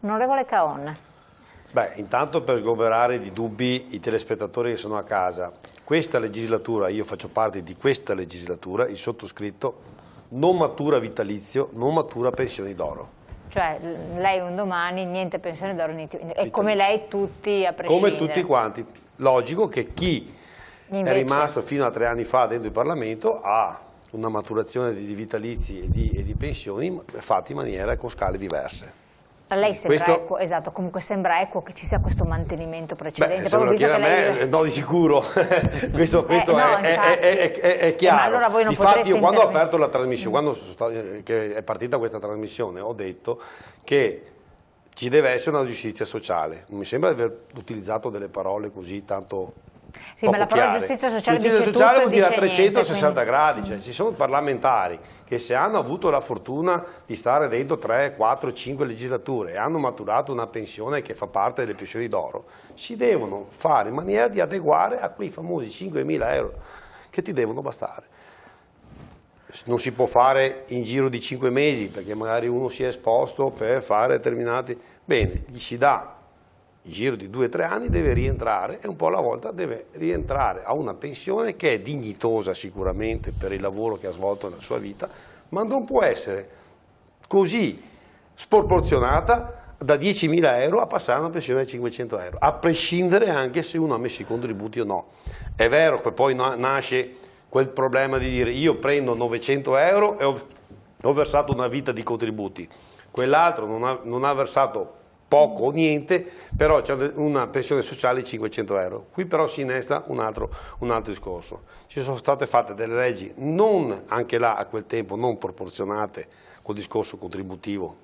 Onorevole Caon. Beh, intanto per sgomberare di dubbi i telespettatori che sono a casa, questa legislatura, io faccio parte di questa legislatura, il sottoscritto non matura vitalizio, non matura pensioni d'oro. Cioè lei un domani niente pensione d'oro, e come lei tutti a prescindere. Come tutti quanti. Logico che chi invece è rimasto fino a 3 anni fa dentro il Parlamento ha una maturazione di vitalizi e di pensioni fatti in maniera con scale diverse. A lei sembra equo, esatto, comunque sembra equo che ci sia questo mantenimento precedente. Beh, se me lo chiede a me, no di sicuro, questo no, è chiaro. Allora voi non Difatti io quando ho aperto la trasmissione, che è partita questa trasmissione, ho detto che ci deve essere una giustizia sociale. Non mi sembra di aver utilizzato delle parole così tanto sì, ma la parola giustizia sociale dice tutto, sociale vuol dire a 360 niente, gradi, cioè ci sono parlamentari che se hanno avuto la fortuna di stare dentro 3, 4, 5 legislature e hanno maturato una pensione che fa parte delle pensioni d'oro, si devono fare in maniera di adeguare a quei famosi 5.000 euro che ti devono bastare. Non si può fare in giro di 5 mesi perché magari uno si è esposto per fare determinati... Bene, gli si dà il giro di 2 o 3 anni, deve rientrare e un po' alla volta deve rientrare a una pensione che è dignitosa sicuramente per il lavoro che ha svolto nella sua vita, ma non può essere così sproporzionata da 10.000 euro a passare a una pensione di 500 euro, a prescindere anche se uno ha messo i contributi o no. È vero che poi nasce quel problema di dire io prendo 900 euro e ho versato una vita di contributi, quell'altro non ha versato poco o niente, però c'è una pensione sociale di 500 euro. Qui però si innesta un altro discorso. Ci sono state fatte delle leggi, non anche là a quel tempo, non proporzionate col discorso contributivo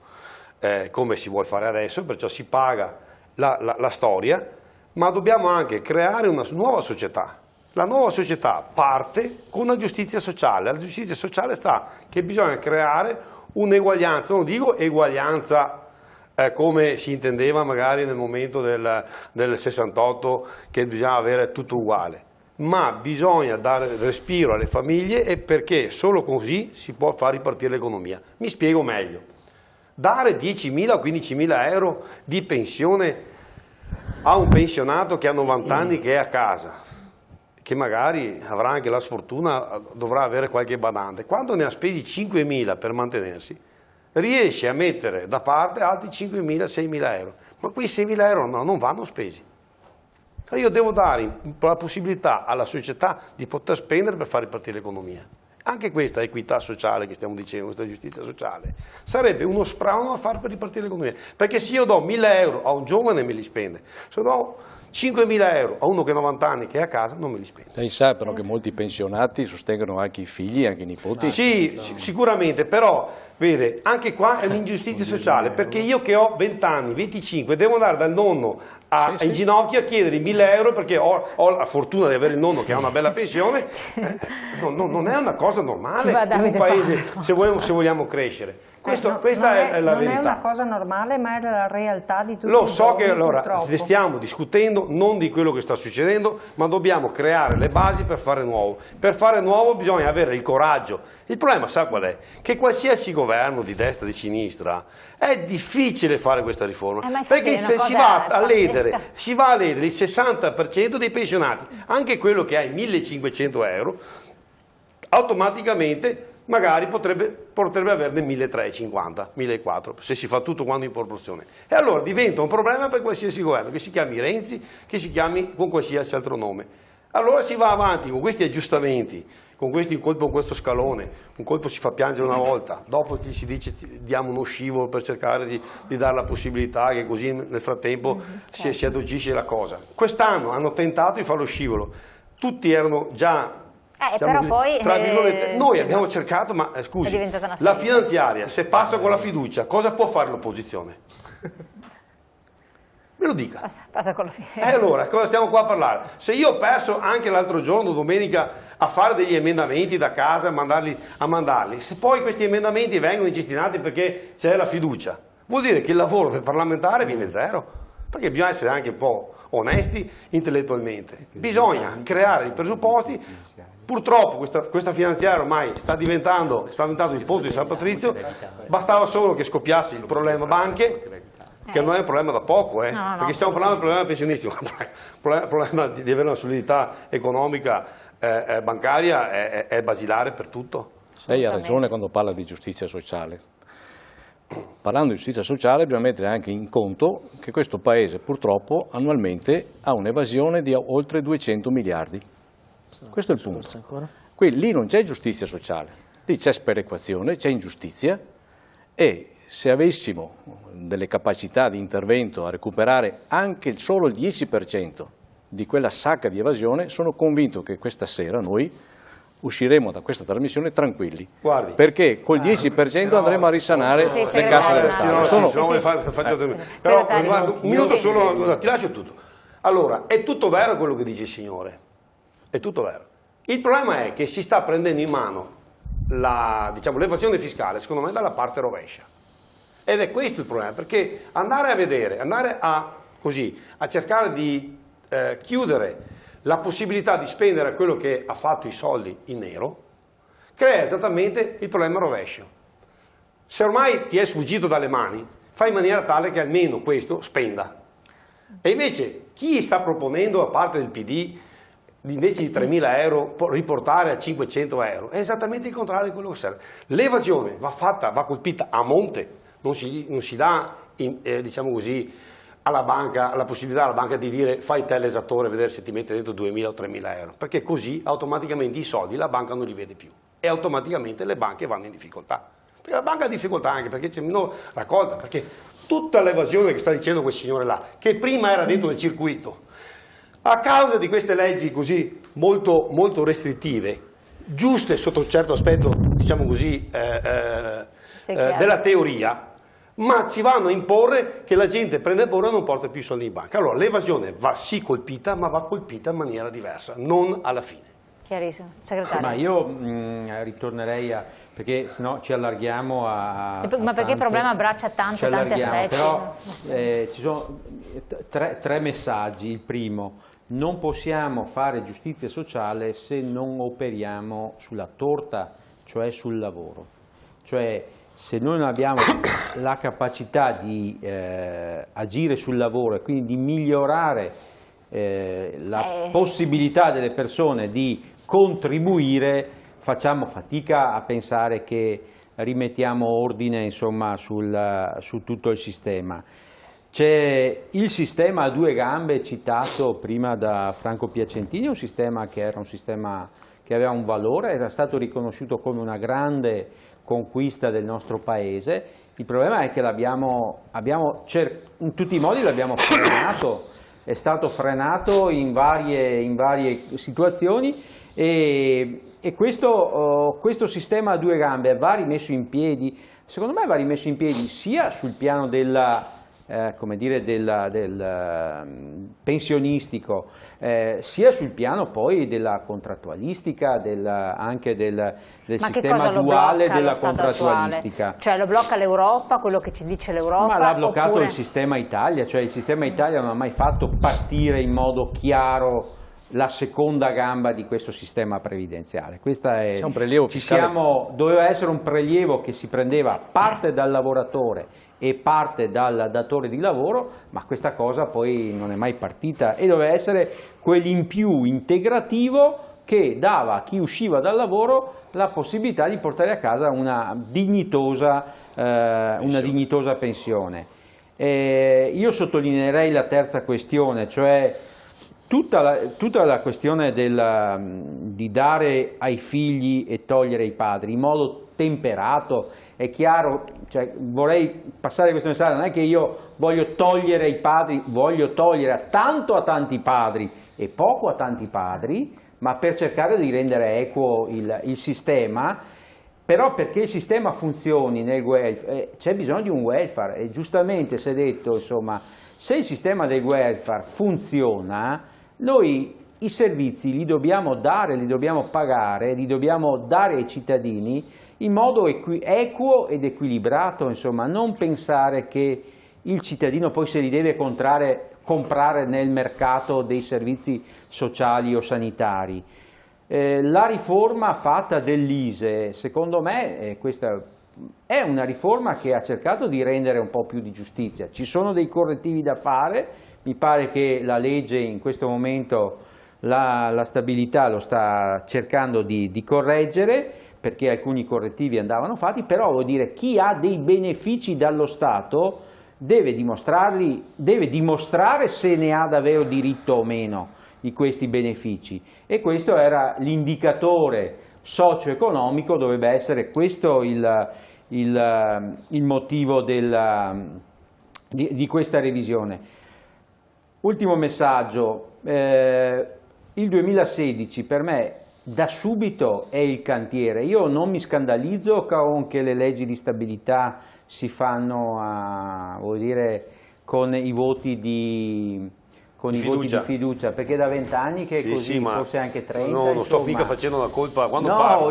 come si vuole fare adesso, perciò si paga la storia, ma dobbiamo anche creare una nuova società. La nuova società parte con una giustizia sociale. La giustizia sociale sta che bisogna creare un'eguaglianza, non dico eguaglianza come si intendeva magari nel momento del 68 che bisognava avere tutto uguale, ma bisogna dare respiro alle famiglie e perché solo così si può far ripartire l'economia. Mi spiego meglio. Dare 10.000 o 15.000 euro di pensione a un pensionato che ha 90 anni che è a casa, che magari avrà anche la sfortuna, dovrà avere qualche badante, quando ne ha spesi 5.000 per mantenersi, riesce a mettere da parte altri 5.000, 6.000 euro, ma quei 6.000 euro non vanno spesi. Io devo dare la possibilità alla società di poter spendere per far ripartire l'economia. Anche questa equità sociale che stiamo dicendo, questa giustizia sociale, sarebbe uno sprano a far per ripartire l'economia, perché se io do 1.000 euro a un giovane me li spende, se do 5.000 euro a uno che ha 90 anni che è a casa non me li spende. Lei sa però che molti pensionati sostengono anche i figli, anche i nipoti? Sì, sicuramente, però vede, anche qua è un'ingiustizia sociale, perché io che ho 20 anni, 25, devo andare dal nonno in ginocchio a chiedere 1.000 euro perché ho la fortuna di avere il nonno che ha una bella pensione. Non è una cosa normale in un paese se vogliamo crescere. Questa è la verità. Non è una cosa normale, ma è la realtà di tutti i Lo so che giorni, allora stiamo discutendo non di quello che sta succedendo, ma dobbiamo creare le basi per fare nuovo. Per fare nuovo bisogna avere il coraggio. Il problema sa qual è? Che qualsiasi governo di destra, di sinistra, è difficile fare questa riforma, perché se si va a ledere il 60% dei pensionati, anche quello che ha i 1.500 euro, automaticamente magari potrebbe averne 1.350, 1.400, se si fa tutto quanto in proporzione. E allora diventa un problema per qualsiasi governo, che si chiami Renzi, che si chiami con qualsiasi altro nome. Allora si va avanti con questi aggiustamenti, con un colpo con questo scalone, un colpo si fa piangere una volta, dopo si dice diamo uno scivolo per cercare di dare la possibilità che così nel frattempo si addolcisce la cosa. Quest'anno hanno tentato di fare lo scivolo, tutti erano già... però così, poi, tra virgolette, noi abbiamo cercato, ma scusi, la finanziaria, se passa con la fiducia, cosa può fare l'opposizione? Me lo dica. Passa con la fiducia. Allora, cosa stiamo qua a parlare? Se io ho perso anche l'altro giorno, domenica, a fare degli emendamenti da casa e a mandarli, se poi questi emendamenti vengono incestinati perché c'è la fiducia, vuol dire che il lavoro del parlamentare viene zero, perché bisogna essere anche un po' onesti intellettualmente. Bisogna creare i presupposti. Purtroppo questa finanziaria ormai sta diventando il pozzo di San Patrizio, bastava solo che scoppiasse il problema banche che non è un problema da poco, no, perché stiamo parlando del problema pensionistico, il problema di avere una solidità economica bancaria è basilare per tutto. Lei ha ragione quando parla di giustizia sociale. Parlando di giustizia sociale bisogna mettere anche in conto che questo Paese purtroppo annualmente ha un'evasione di oltre 200 miliardi. Questo è il punto. Qui lì non c'è giustizia sociale, lì c'è sperequazione, c'è ingiustizia e se avessimo delle capacità di intervento a recuperare anche solo il 10% di quella sacca di evasione, sono convinto che questa sera noi usciremo da questa trasmissione tranquilli. Guardi, perché col 10% andremo a risanare le casse dello Stato. Però guarda, un minuto solo, ti lascio tutto. Allora, è tutto vero quello che dice il signore, è tutto vero. Il problema è che si sta prendendo in mano l'evasione fiscale, secondo me, dalla parte rovescia. Ed è questo il problema, perché andare a vedere, andare a cercare di chiudere la possibilità di spendere quello che ha fatto i soldi in nero, crea esattamente il problema rovescio. Se ormai ti è sfuggito dalle mani, fai in maniera tale che almeno questo spenda. E invece chi sta proponendo, a parte del PD, invece di 3.000 euro riportare a 500 euro, è esattamente il contrario di quello che serve. L'evasione va colpita a monte, non si dà, diciamo così, alla banca, la possibilità alla banca di dire fai te l'esattore, vedere se ti mette dentro 2.000 o 3.000 euro, perché così automaticamente i soldi la banca non li vede più e automaticamente le banche vanno in difficoltà. Perché la banca ha difficoltà anche perché c'è meno raccolta, perché tutta l'evasione che sta dicendo quel signore là, che prima era dentro nel circuito, a causa di queste leggi così molto, molto restrittive, giuste sotto un certo aspetto, diciamo così, della teoria, ma ci vanno a imporre che la gente prende paura e non porta più i soldi in banca. Allora l'evasione va sì colpita, ma va colpita in maniera diversa, non alla fine. Chiarissimo, segretario. Ma io ritornerei perché sennò ci allarghiamo a ma perché il problema abbraccia tanti aspetti. Però ci sono tre messaggi. Il primo: non possiamo fare giustizia sociale se non operiamo sulla torta, cioè sul lavoro. Cioè, se noi non abbiamo la capacità di agire sul lavoro e quindi di migliorare la possibilità delle persone di contribuire, facciamo fatica a pensare che rimettiamo ordine, insomma, su tutto il sistema. C'è il sistema a due gambe citato prima da Franco Piacentini, un sistema che era un sistema che aveva un valore, era stato riconosciuto come una grande conquista del nostro paese. Il problema è che in tutti i modi l'abbiamo frenato, è stato frenato in varie situazioni e questo sistema a due gambe va rimesso in piedi, secondo me va rimesso in piedi sia sul piano del pensionistico, sia sul piano poi della contrattualistica, anche del sistema duale della contrattualistica. Attuale? Cioè lo blocca l'Europa, quello che ci dice l'Europa? Ma l'ha bloccato il sistema Italia, cioè il sistema Italia non ha mai fatto partire in modo chiaro la seconda gamba di questo sistema previdenziale. C'è un prelievo fiscale. Doveva essere un prelievo che si prendeva parte dal lavoratore e parte dal datore di lavoro, ma questa cosa poi non è mai partita e doveva essere quell'in più integrativo che dava a chi usciva dal lavoro la possibilità di portare a casa una dignitosa pensione. Io sottolineerei la terza questione, cioè tutta la questione di dare ai figli e togliere ai padri in modo temperato. È chiaro, cioè, vorrei passare questo messaggio, non è che io voglio togliere ai padri, voglio togliere tanto a tanti padri e poco a tanti padri, ma per cercare di rendere equo il sistema. Però perché il sistema funzioni nel welfare c'è bisogno di un welfare e giustamente si è detto, insomma, se il sistema del welfare funziona, noi i servizi li dobbiamo dare, li dobbiamo pagare, li dobbiamo dare ai cittadini in modo equo ed equilibrato, insomma, non pensare che il cittadino poi se li deve comprare nel mercato dei servizi sociali o sanitari. La riforma fatta dell'ISEE, secondo me, questa è una riforma che ha cercato di rendere un po' più di giustizia. Ci sono dei correttivi da fare, mi pare che la legge in questo momento la stabilità lo sta cercando di correggere, perché alcuni correttivi andavano fatti, però vuol dire chi ha dei benefici dallo Stato deve dimostrare se ne ha davvero diritto o meno di questi benefici, e questo era l'indicatore socio-economico, dovrebbe essere questo il motivo di questa revisione. Ultimo messaggio, il 2016 per me da subito è il cantiere. Io non mi scandalizzo con che le leggi di stabilità si fanno con i voti di fiducia, perché da 20 anni che è così, forse anche 30. No, non sto mica facendo la colpa quando no, parlo.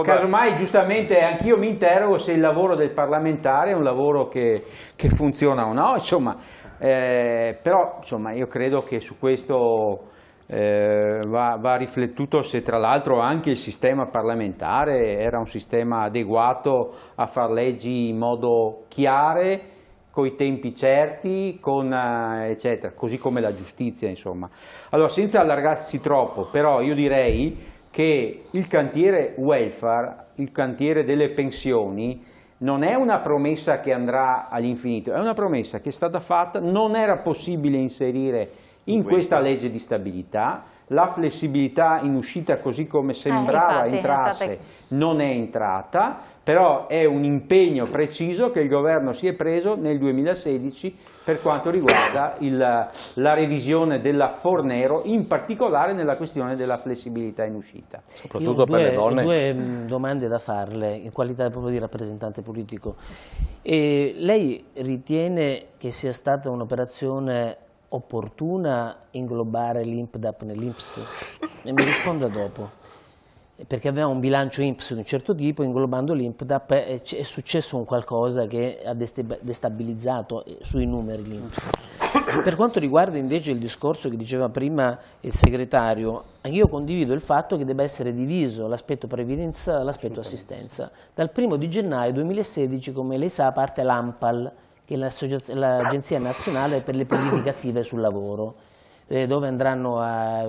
Casomai giustamente anch'io mi interrogo se il lavoro del parlamentare è un lavoro che funziona o no, insomma, però insomma, io credo che su questo va riflettuto se tra l'altro anche il sistema parlamentare era un sistema adeguato a far leggi in modo chiaro, coi tempi certi, eccetera, così come la giustizia, insomma. Allora, senza allargarsi troppo, però io direi che il cantiere welfare, il cantiere delle pensioni, non è una promessa che andrà all'infinito, è una promessa che è stata fatta, non era possibile inserire in questa legge di stabilità, la flessibilità in uscita così come sembrava entrasse non è entrata, però è un impegno preciso che il governo si è preso nel 2016 per quanto riguarda la revisione della Fornero, in particolare nella questione della flessibilità in uscita. Soprattutto per le donne. Ho due domande da farle in qualità proprio di rappresentante politico. Lei ritiene che sia stata un'operazione opportuna inglobare l'INPDAP nell'INPS? E mi risponda dopo. Perché avevamo un bilancio INPS di un certo tipo, inglobando l'INPDAP è successo un qualcosa che ha destabilizzato sui numeri l'INPS. Per quanto riguarda invece il discorso che diceva prima il segretario, io condivido il fatto che debba essere diviso l'aspetto previdenza dall'aspetto assistenza. Dal 1° di gennaio 2016, come lei sa, parte l'ANPAL, che è l'Agenzia Nazionale per le Politiche Attive sul Lavoro, dove andrà a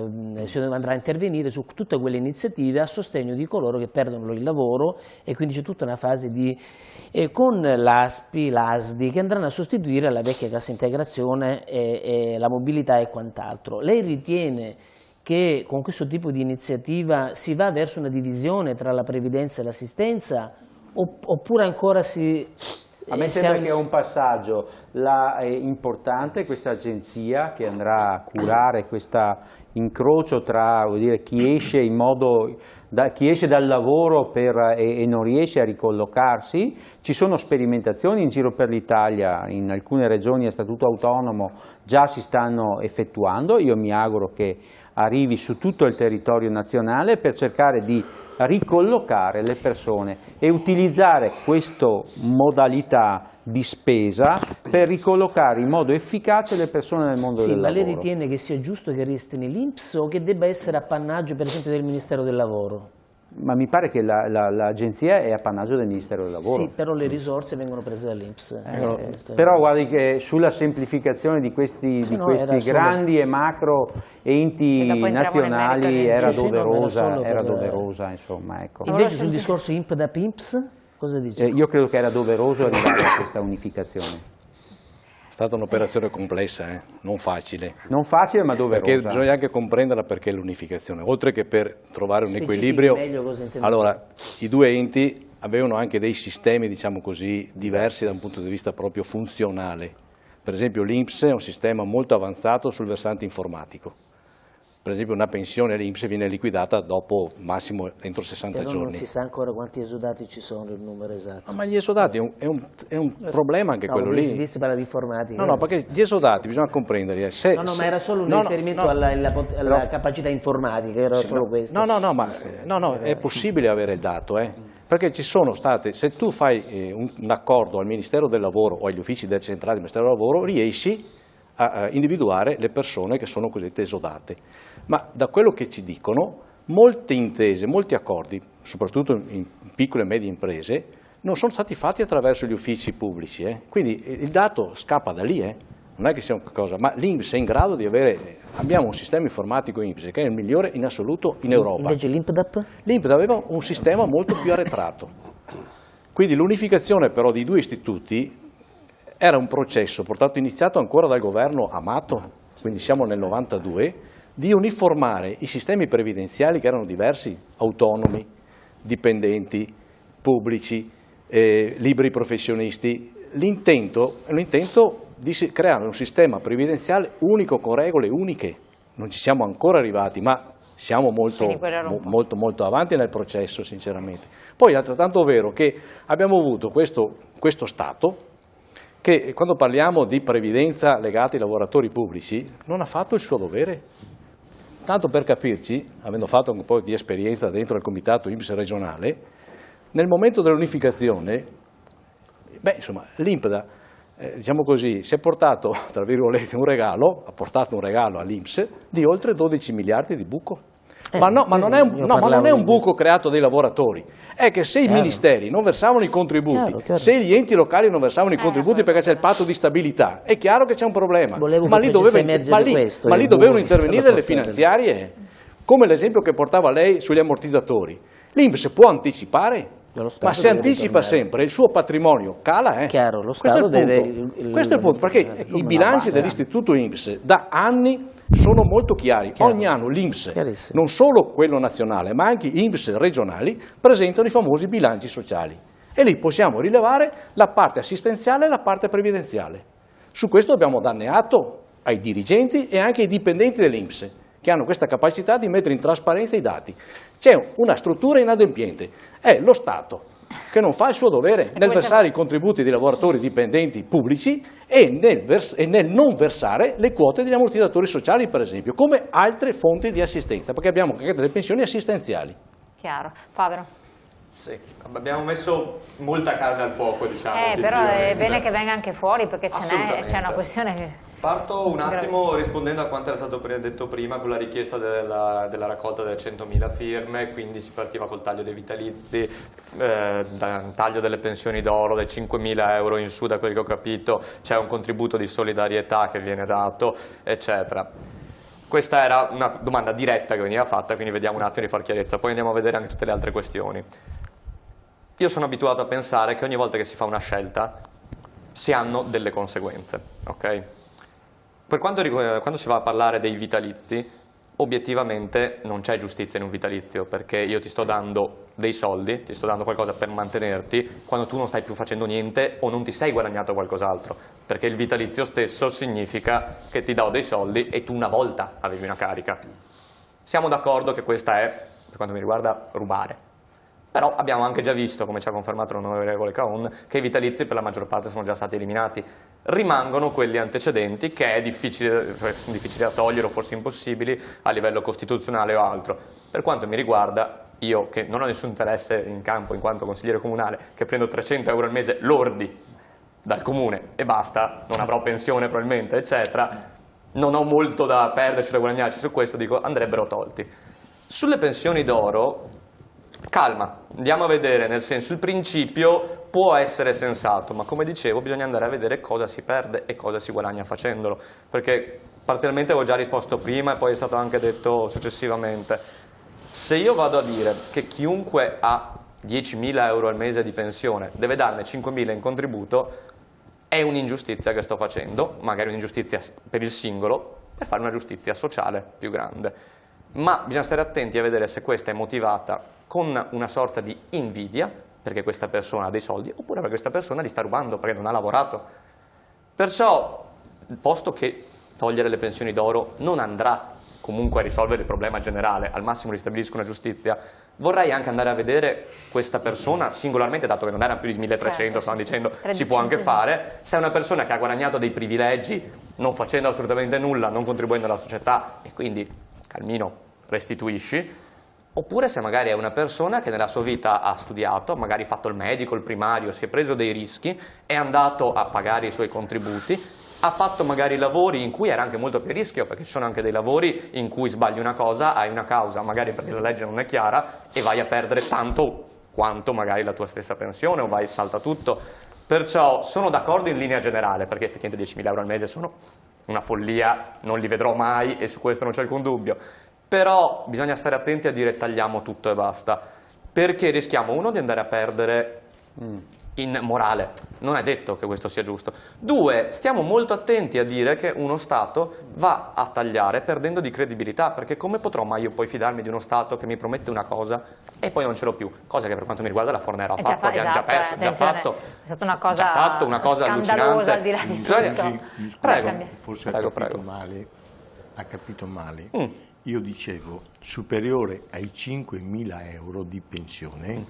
intervenire su tutte quelle iniziative a sostegno di coloro che perdono il lavoro, e quindi c'è tutta una fase con l'ASPI, l'ASDI, che andranno a sostituire la vecchia cassa integrazione e la mobilità e quant'altro. Lei ritiene che con questo tipo di iniziativa si va verso una divisione tra la previdenza e l'assistenza, oppure ancora A me sembra che è un passaggio importante, questa agenzia che andrà a curare questo incrocio tra chi esce chi esce dal lavoro e non riesce a ricollocarsi. Ci sono sperimentazioni in giro per l'Italia, in alcune regioni a statuto autonomo già si stanno effettuando, io mi auguro che arrivi su tutto il territorio nazionale per cercare di ricollocare le persone e utilizzare questa modalità di spesa per ricollocare in modo efficace le persone nel mondo del lavoro. Ma lei ritiene che sia giusto che resti nell'INPS o che debba essere appannaggio per esempio del Ministero del Lavoro? Ma mi pare che l'agenzia è appannaggio del Ministero del Lavoro. Sì, però le risorse vengono prese dall'INPS. Però guardi che sulla semplificazione di questi grandi e macro enti nazionali era doverosa, insomma. Ecco. Invece sul discorso INPDAP-INPS cosa dice? Io credo che era doveroso arrivare a questa unificazione. È stata un'operazione complessa, non facile. Non facile, ma doverosa. Perché bisogna anche comprenderla perché l'unificazione, oltre che per trovare un equilibrio. Allora, i due enti avevano anche dei sistemi, diciamo così, diversi da un punto di vista proprio funzionale. Per esempio l'INPS è un sistema molto avanzato sul versante informatico. Per esempio una pensione all'INPS viene liquidata dopo massimo entro 60 giorni. Non si sa ancora quanti esodati ci sono, il numero esatto. No, ma gli esodati è un problema anche quello lì. Si parla di informatica. No, perché gli esodati bisogna comprenderli. Ma era solo un riferimento alla capacità informatica, era solo questo. No, è possibile avere il dato, perché ci sono state, se tu fai un accordo al Ministero del Lavoro o agli uffici decentrati del Ministero del Lavoro, riesci a individuare le persone che sono cosiddette esodate. Ma da quello che ci dicono, molte intese, molti accordi, soprattutto in piccole e medie imprese, non sono stati fatti attraverso gli uffici pubblici, quindi il dato scappa da lì, non è che sia una cosa, ma l'INPS è in grado di avere, abbiamo un sistema informatico INPS che è il migliore in assoluto in Europa. Invece l'INPDAP? L'INPDAP aveva un sistema molto più arretrato, quindi l'unificazione però di due istituti era un processo iniziato ancora dal governo Amato, quindi siamo nel 92, di uniformare i sistemi previdenziali che erano diversi, autonomi, dipendenti, pubblici, liberi professionisti. L'intento di creare un sistema previdenziale unico con regole uniche. Non ci siamo ancora arrivati, ma siamo molto avanti nel processo, sinceramente. Poi è altrettanto vero che abbiamo avuto questo Stato che, quando parliamo di previdenza legata ai lavoratori pubblici, non ha fatto il suo dovere. Tanto per capirci, avendo fatto un po' di esperienza dentro il comitato INPS regionale, nel momento dell'unificazione, l'INPDA, diciamo così, si è portato, tra virgolette, ha portato un regalo all'INPS di oltre 12 miliardi di buco. Ma non è un buco creato dai lavoratori, è che se i ministeri non versavano i contributi, se gli enti locali non versavano i contributi perché c'è il patto di stabilità, è chiaro che c'è un problema. Ma lì dovevano intervenire le finanziarie, come l'esempio che portava lei sugli ammortizzatori. L'INPS può anticipare? Ma se anticipa sempre, il suo patrimonio cala. Chiaro, lo Stato questo è il punto, perché i bilanci dell'istituto INPS da anni sono molto chiari. Ogni anno l'INPS, non solo quello nazionale, ma anche gli INPS regionali, presentano i famosi bilanci sociali. E lì possiamo rilevare la parte assistenziale e la parte previdenziale. Su questo dobbiamo darne atto ai dirigenti e anche ai dipendenti dell'INPS, che hanno questa capacità di mettere in trasparenza i dati. C'è una struttura inadempiente, è lo Stato che non fa il suo dovere nel versare i contributi dei lavoratori dipendenti pubblici e nel non versare le quote degli ammortizzatori sociali, per esempio, come altre fonti di assistenza, perché abbiamo anche delle pensioni assistenziali. Chiaro. Fabio? Sì, abbiamo messo molta carne al fuoco, diciamo. Però è bene che venga anche fuori, perché c'è una questione che... Parto un attimo rispondendo a quanto era stato detto prima con la richiesta della raccolta delle 100.000 firme, quindi si partiva col taglio dei vitalizi, taglio delle pensioni d'oro, dei 5.000 euro in su, da quel che ho capito, c'è un contributo di solidarietà che viene dato, eccetera. Questa era una domanda diretta che veniva fatta, quindi vediamo un attimo di far chiarezza, poi andiamo a vedere anche tutte le altre questioni. Io sono abituato a pensare che ogni volta che si fa una scelta si hanno delle conseguenze, ok? Per quando si va a parlare dei vitalizi, obiettivamente non c'è giustizia in un vitalizio, perché io ti sto dando dei soldi, ti sto dando qualcosa per mantenerti, quando tu non stai più facendo niente o non ti sei guadagnato qualcos'altro, perché il vitalizio stesso significa che ti do dei soldi e tu una volta avevi una carica. Siamo d'accordo che questa è, per quanto mi riguarda, rubare. Però abbiamo anche già visto, come ci ha confermato l'onorevole Caon, che i vitalizi per la maggior parte sono già stati eliminati. Rimangono quelli antecedenti che sono difficili da togliere o forse impossibili a livello costituzionale o altro. Per quanto mi riguarda, io che non ho nessun interesse in campo in quanto consigliere comunale, che prendo 300 euro al mese lordi dal comune e basta, non avrò pensione probabilmente, eccetera, non ho molto da perderci, da guadagnarci, su questo dico andrebbero tolti. Sulle pensioni d'oro, calma, andiamo a vedere, nel senso il principio può essere sensato, ma come dicevo bisogna andare a vedere cosa si perde e cosa si guadagna facendolo, perché parzialmente avevo già risposto prima e poi è stato anche detto successivamente. Se io vado a dire che chiunque ha 10.000 euro al mese di pensione deve darne 5.000 in contributo, è un'ingiustizia che sto facendo, magari un'ingiustizia per il singolo, per fare una giustizia sociale più grande. Ma bisogna stare attenti a vedere se questa è motivata con una sorta di invidia, perché questa persona ha dei soldi, oppure perché questa persona li sta rubando, perché non ha lavorato. Perciò, posto che togliere le pensioni d'oro non andrà comunque a risolvere il problema generale, al massimo ristabilisco una giustizia, vorrei anche andare a vedere questa persona singolarmente, dato che non era più di 1.300, stanno dicendo, si può anche fare, se è una persona che ha guadagnato dei privilegi non facendo assolutamente nulla, non contribuendo alla società e quindi, calmino, restituisci, oppure se magari è una persona che nella sua vita ha studiato, magari fatto il medico, il primario, si è preso dei rischi, è andato a pagare i suoi contributi, ha fatto magari lavori in cui era anche molto più a rischio, perché ci sono anche dei lavori in cui sbagli una cosa, hai una causa, magari perché la legge non è chiara, e vai a perdere tanto quanto magari la tua stessa pensione o vai salta tutto. Perciò sono d'accordo in linea generale, perché effettivamente 10.000 euro al mese sono una follia, non li vedrò mai e su questo non c'è alcun dubbio. Però bisogna stare attenti a dire tagliamo tutto e basta, perché rischiamo, uno, di andare a perdere in morale, non è detto che questo sia giusto. Due, stiamo molto attenti a dire che uno Stato va a tagliare perdendo di credibilità, perché come potrò mai io poi fidarmi di uno Stato che mi promette una cosa e poi non ce l'ho più? Cosa che per quanto mi riguarda la Fornero ha fatto, che hanno già perso, già fatto. È stata una cosa, scandalosa al di là di tutto. Prego. Forse ha capito male. Io dicevo superiore ai 5.000 euro di pensione,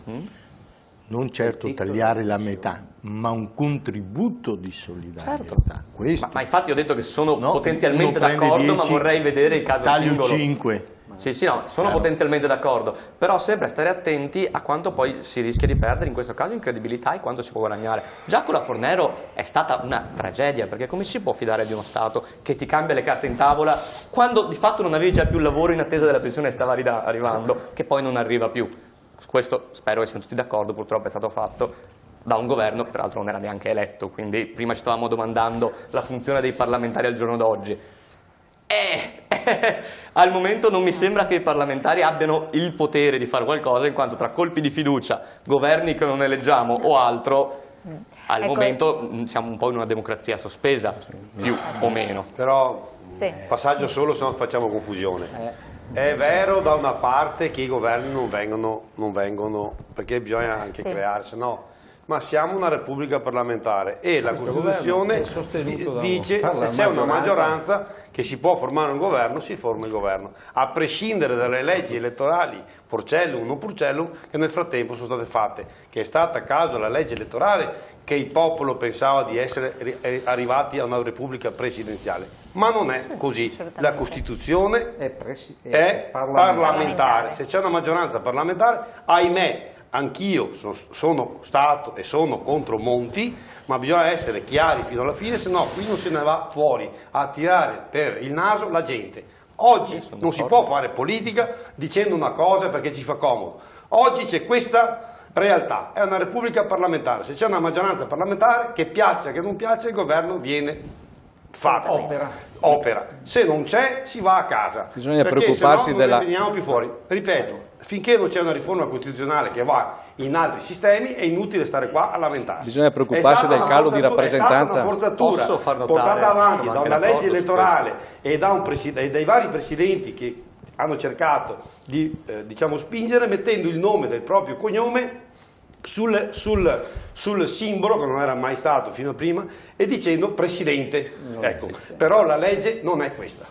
non certo tagliare la metà, ma un contributo di solidarietà. Certo. Ma infatti ho detto che sono potenzialmente d'accordo, ma vorrei vedere il caso singolo. 5. Sì, no, sono potenzialmente d'accordo, però sempre stare attenti a quanto poi si rischia di perdere, in questo caso in credibilità, e quanto si può guadagnare. Già con la Fornero è stata una tragedia, perché come si può fidare di uno Stato che ti cambia le carte in tavola quando di fatto non avevi già più il lavoro in attesa della pensione che stava arrivando, che poi non arriva più. Questo spero che siamo tutti d'accordo, purtroppo è stato fatto da un governo che tra l'altro non era neanche eletto, quindi prima ci stavamo domandando la funzione dei parlamentari al giorno d'oggi. Al momento non mi sembra che i parlamentari abbiano il potere di fare qualcosa, in quanto tra colpi di fiducia, governi che non eleggiamo o altro, al momento siamo un po' in una democrazia sospesa, più o meno. Però, passaggio solo, se no facciamo confusione. È vero da una parte che i governi non vengono perché bisogna anche creare, se no... Ma siamo una repubblica parlamentare e la Costituzione dice se c'è una maggioranza che si può formare un governo, si forma il governo, a prescindere dalle leggi elettorali, Porcellum o non Porcellum, che nel frattempo sono state fatte, che è stata a caso la legge elettorale che il popolo pensava di essere arrivati a una repubblica presidenziale, ma non è così. La Costituzione è parlamentare, se c'è una maggioranza parlamentare, ahimè. Anch'io sono stato e sono contro Monti, ma bisogna essere chiari fino alla fine, se no qui non se ne va fuori a tirare per il naso la gente. Oggi non si può fare politica dicendo una cosa perché ci fa comodo. Oggi c'è questa realtà, è una repubblica parlamentare, se c'è una maggioranza parlamentare, che piaccia che non piaccia, il governo viene fatto. Opera. Se non c'è, si va a casa. Bisogna perché preoccuparsi se no non ne veniamo più fuori. Ripeto, finché non c'è una riforma costituzionale che va in altri sistemi è inutile stare qua a lamentare. Bisogna preoccuparsi del calo di rappresentanza. È stata una forzatura portata avanti da una legge elettorale e dai vari presidenti che hanno cercato di spingere, mettendo il nome del proprio cognome sul simbolo, che non era mai stato fino a prima, e dicendo presidente. Ecco, però la legge non è questa.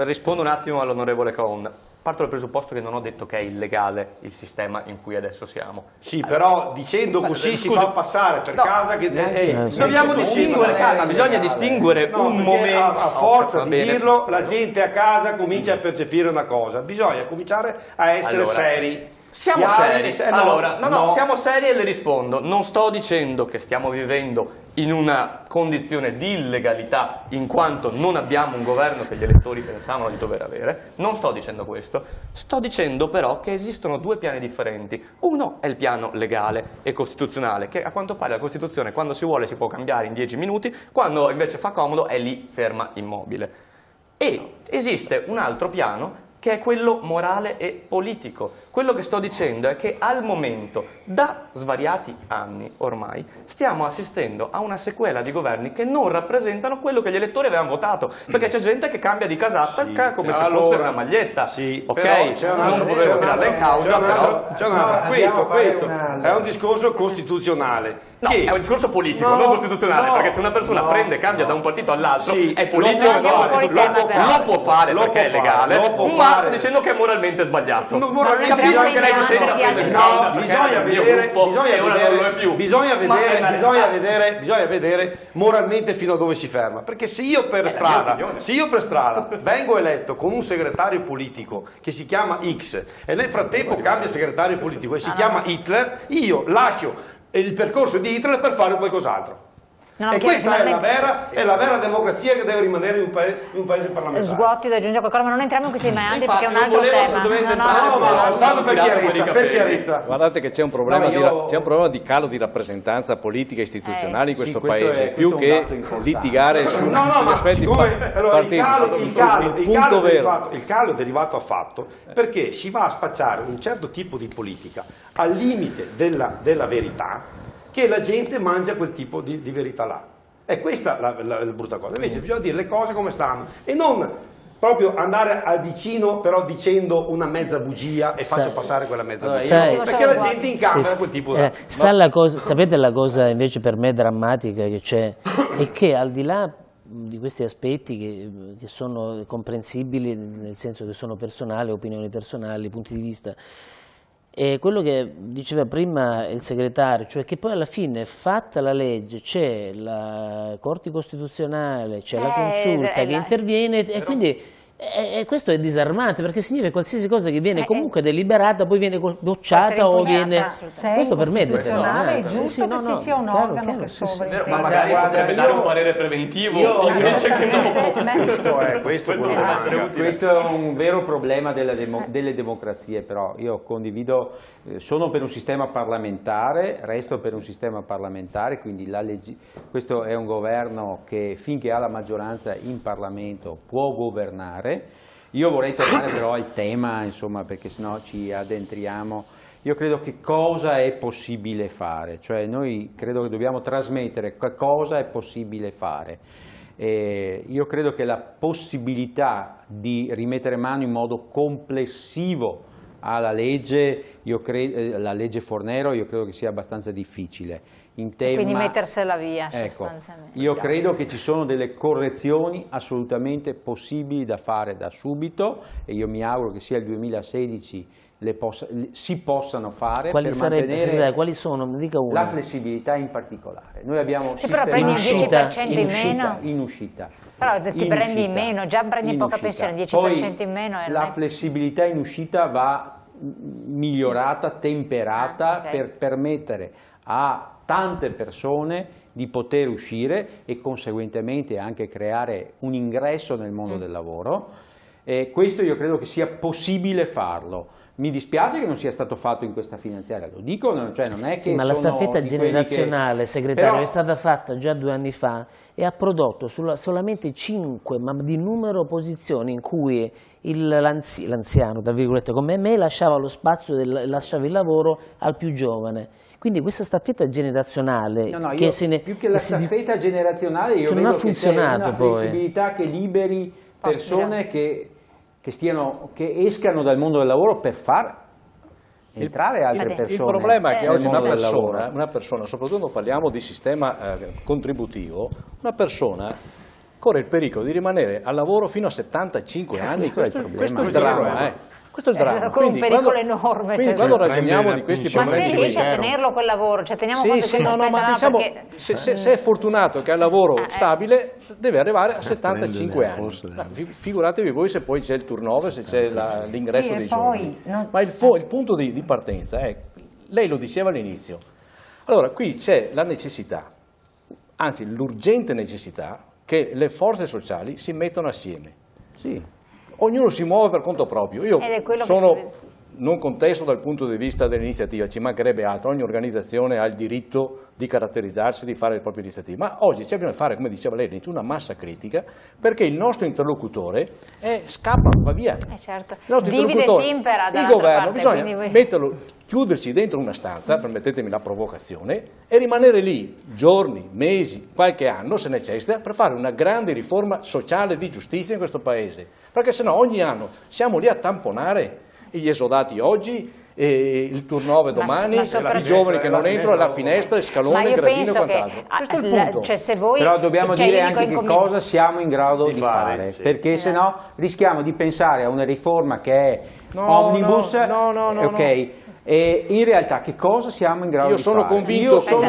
Rispondo un attimo all'onorevole Cohn. Parto dal presupposto che non ho detto che è illegale il sistema in cui adesso siamo. Sì, però dicendo così si fa passare per casa che dobbiamo distinguere, bisogna distinguere un momento. A forza di dirlo, la gente a casa comincia a percepire una cosa. Bisogna cominciare a essere seri. Siamo seri, siamo seri e le rispondo. Non sto dicendo che stiamo vivendo in una condizione di illegalità in quanto non abbiamo un governo che gli elettori pensavano di dover avere, non sto dicendo questo, sto dicendo però che esistono due piani differenti. Uno è il piano legale e costituzionale, che a quanto pare la Costituzione quando si vuole si può cambiare in 10 minuti, quando invece fa comodo è lì ferma immobile. E esiste un altro piano che è quello morale e politico. Quello che sto dicendo è che al momento, da svariati anni ormai, stiamo assistendo a una sequela di governi che non rappresentano quello che gli elettori avevano votato, perché c'è gente che cambia di casacca come se fosse una maglietta. Ok? Non volevo tirarla in causa, però... Questo è un discorso costituzionale. No, è un discorso politico, non costituzionale, perché se una persona prende e cambia da un partito all'altro, è politico, lo può fare perché è legale, ma sto dicendo che è moralmente sbagliato. Capisco che lei si senta presa in causa, bisogna vedere moralmente fino a dove si ferma, perché se io per strada vengo eletto con un segretario politico che si chiama X e nel frattempo cambia segretario politico e si chiama Hitler, io lascio il percorso di Hitler per fare qualcos'altro. E questa è la vera democrazia che deve rimanere in un paese parlamentare. Sguotti da aggiungere qualcosa, ma non entriamo in questi diamanti perché è un altro tema. Tanto per chiarezza. Guardate che c'è un problema di calo di rappresentanza politica e istituzionale in questo paese, più che litigare sugli aspetti partitici. Il calo è derivato al fatto perché si va a spacciare un certo tipo di politica al limite della verità, che la gente mangia quel tipo di verità là. È questa la brutta cosa. Invece bisogna dire le cose come stanno e non proprio andare al vicino però dicendo una mezza bugia e faccio passare quella mezza bugia. Perché la gente incamera quel tipo di... Sapete la cosa invece per me drammatica che c'è? È che al di là di questi aspetti che sono comprensibili, nel senso che sono personali, opinioni personali, punti di vista, e quello che diceva prima il segretario, cioè che poi alla fine, fatta la legge, c'è la Corte Costituzionale, c'è la Consulta che interviene e quindi questo è disarmante, perché significa che qualsiasi cosa che viene comunque deliberata poi viene bocciata o viene... Questo per me è determinante. È giusto che ci sia un organo che sovrintenga. Ma magari potrebbe dare un parere preventivo invece che dopo. Questo è un vero problema delle democrazie, però io condivido, sono per un sistema parlamentare, resto per un sistema parlamentare, quindi questo è un governo che finché ha la maggioranza in Parlamento può governare. Io vorrei tornare però al tema, insomma, perché sennò ci addentriamo. Io credo che cosa è possibile fare, cioè noi credo che dobbiamo trasmettere cosa è possibile fare. Io credo che la possibilità di rimettere mano in modo complessivo alla legge, la legge Fornero, io credo che sia abbastanza difficile. Quindi mettersela via, ecco, sostanzialmente. Io credo che ci sono delle correzioni assolutamente possibili da fare da subito e io mi auguro che sia il 2016 si possano fare. Quali sono? Mi dica una. La flessibilità in particolare. Noi abbiamo però prendi il 10% in meno. In uscita. Però ti prendi in meno, già prendi poca pensione, 10% in meno. La flessibilità in uscita va migliorata, temperata per permettere a tante persone di poter uscire e conseguentemente anche creare un ingresso nel mondo del lavoro. Questo io credo che sia possibile farlo. Mi dispiace che non sia stato fatto in questa finanziaria, lo dico, cioè non è che sì, ma la staffetta generazionale, segretario, è stata fatta già 2 anni fa e ha prodotto solamente 5, ma di numero, posizioni in cui l'anziano, tra virgolette, come me, lasciava lo spazio, lasciava il lavoro al più giovane. Quindi questa staffetta generazionale... più che la staffetta generazionale, io vedo che c'è una flessibilità che liberi persone che escano dal mondo del lavoro per far entrare altre persone. Il problema è che oggi una persona, soprattutto parliamo di sistema contributivo, una persona corre il pericolo di rimanere al lavoro fino a 75 anni. Questo è il dramma. Questo è il dramma. Con un pericolo enorme. Quindi quando ragioniamo di questi problemi... Ma se riesce a tenerlo quel lavoro, cioè teniamo conto di questo aspetto perché... se è fortunato che ha il lavoro stabile, deve arrivare a 75 anni. Figuratevi voi se poi c'è il turnover, se c'è l'ingresso dei giovani. Ma il punto di partenza è, lei lo diceva all'inizio, allora qui c'è la necessità, anzi l'urgente necessità, che le forze sociali si mettano assieme. Sì. Ognuno si muove per conto proprio. Io non contesto dal punto di vista dell'iniziativa, ci mancherebbe altro, ogni organizzazione ha il diritto di caratterizzarsi, di fare le proprie iniziative, ma oggi c'è bisogno di fare, come diceva lei, una massa critica, perché il nostro interlocutore scappa, va via. Certo. Il nostro interlocutore, il governo, bisogna chiuderci dentro una stanza, permettetemi la provocazione, e rimanere lì giorni, mesi, qualche anno se necessita, per fare una grande riforma sociale di giustizia in questo Paese, perché sennò ogni anno siamo lì a tamponare gli esodati oggi, il turnover domani, i giovani che non entrano, la finestra, il scalone, il gradino e quant'altro. Questo è il punto. Però dobbiamo dire anche che cosa siamo in grado di fare, perché sennò rischiamo di pensare a una riforma che è omnibus, E in realtà che cosa siamo in grado di fare?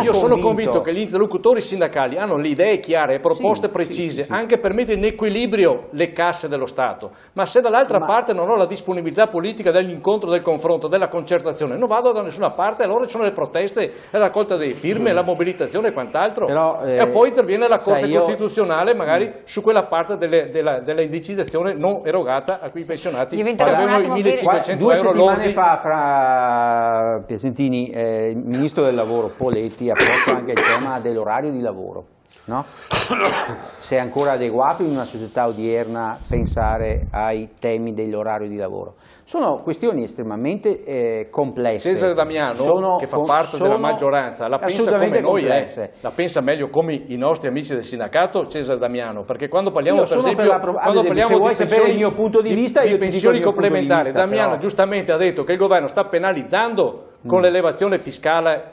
Io sono convinto che gli interlocutori sindacali hanno le idee chiare e proposte precise, anche per mettere in equilibrio le casse dello Stato, ma se dall'altra parte non ho la disponibilità politica dell'incontro, del confronto, della concertazione, non vado da nessuna parte, allora ci sono le proteste, la raccolta delle firme, la mobilitazione e quant'altro, e poi interviene la Corte Costituzionale magari su quella parte della indicizzazione non erogata a quei pensionati che avevano i 1.500 euro lordi. 2 settimane fa Piacentini, il Ministro del Lavoro Poletti ha posto anche il tema dell'orario di lavoro, no? Se è ancora adeguato in una società odierna pensare ai temi dell'orario di lavoro. Sono questioni estremamente complesse. Cesare Damiano, che fa parte della maggioranza, la pensa come noi, la pensa meglio come i nostri amici del sindacato, Cesare Damiano, perché quando parliamo per esempio di pensioni complementari, Damiano giustamente ha detto che il governo sta penalizzando con l'elevazione fiscale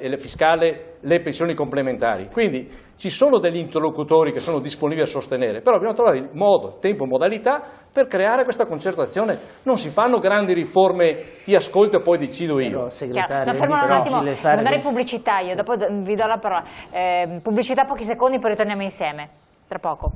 le pensioni complementari, quindi ci sono degli interlocutori che sono disponibili a sostenere, però dobbiamo trovare il modo, tempo, modalità per creare questa concertazione. Non si fanno grandi riforme, ti ascolto e poi decido io. No, fermo un attimo, devo andare in pubblicità io, dopo vi do la parola. Pubblicità, pochi secondi, poi ritorniamo insieme, tra poco.